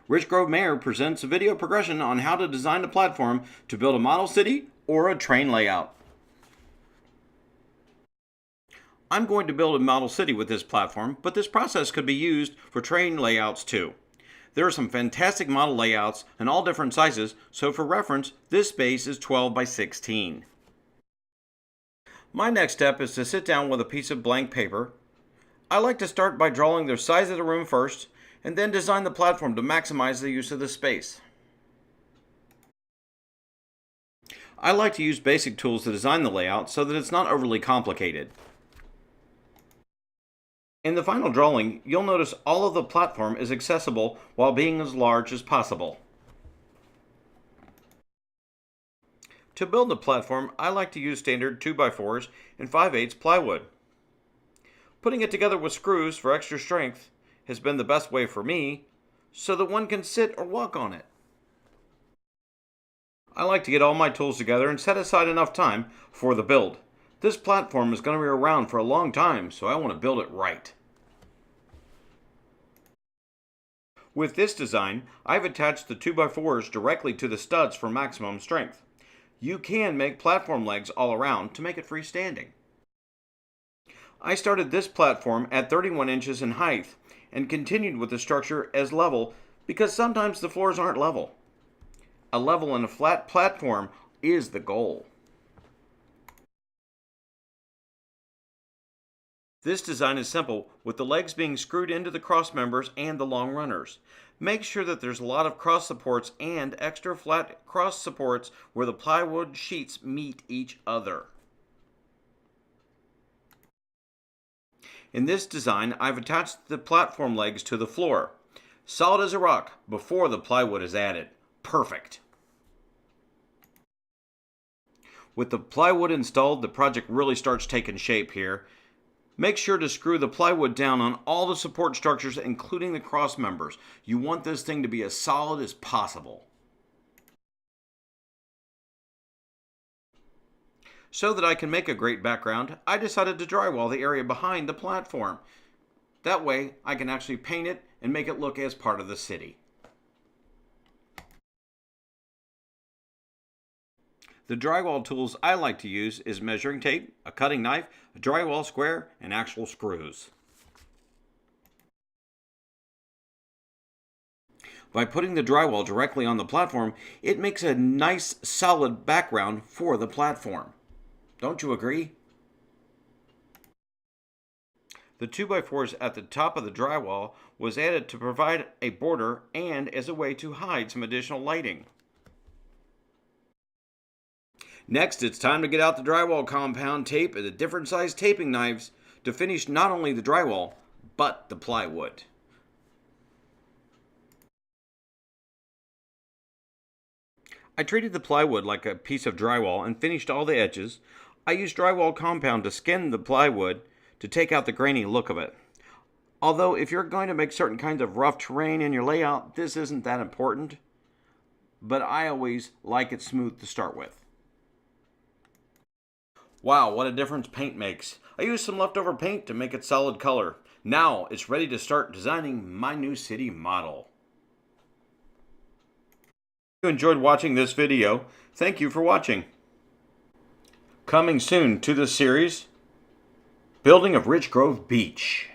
Rich Grove Mayor presents a video progression on how to design a platform to build a model city or a train layout. I'm going to build a model city with this platform, but this process could be used for train layouts too. There are some fantastic model layouts in all different sizes, so for reference, this space is 12 by 16. My next step is to sit down with a piece of blank paper. I like to start by drawing the size of the room first, and then design the platform to maximize the use of the space. I like to use basic tools to design the layout so that it's not overly complicated. In the final drawing, you'll notice all of the platform is accessible while being as large as possible. To build the platform, I like to use standard 2x4s and 5/8 plywood. Putting it together with screws for extra strength has been the best way for me, so that one can sit or walk on it. I like to get all my tools together and set aside enough time for the build. This platform is going to be around for a long time, so I want to build it right. With this design, I've attached the 2x4s directly to the studs for maximum strength. You can make platform legs all around to make it freestanding. I started this platform at 31 inches in height and continued with the structure as level because sometimes the floors aren't level. A level and a flat platform is the goal. This design is simple, with the legs being screwed into the cross members and the long runners. Make sure that there's a lot of cross supports and extra flat cross supports where the plywood sheets meet each other. In this design, I've attached the platform legs to the floor, solid as a rock, before the plywood is added. Perfect. With the plywood installed, the project really starts taking shape here. Make sure to screw the plywood down on all the support structures, including the cross members. You want this thing to be as solid as possible. So that I can make a great background, I decided to drywall the area behind the platform. That way, I can actually paint it and make it look as part of the city. The drywall tools I like to use is measuring tape, a cutting knife, a drywall square, and actual screws. By putting the drywall directly on the platform, it makes a nice solid background for the platform. Don't you agree? The 2x4s at the top of the drywall was added to provide a border and as a way to hide some additional lighting. Next, it's time to get out the drywall compound tape and the different size taping knives to finish not only the drywall, but the plywood. I treated the plywood like a piece of drywall and finished all the edges. I used drywall compound to skin the plywood to take out the grainy look of it. Although if you're going to make certain kinds of rough terrain in your layout, this isn't that important. But I always like it smooth to start with. Wow, what a difference paint makes. I used some leftover paint to make it solid color. Now it's ready to start designing my new city model. If you enjoyed watching this video, thank you for watching. Coming soon to the series, Building of Rich Grove Beach.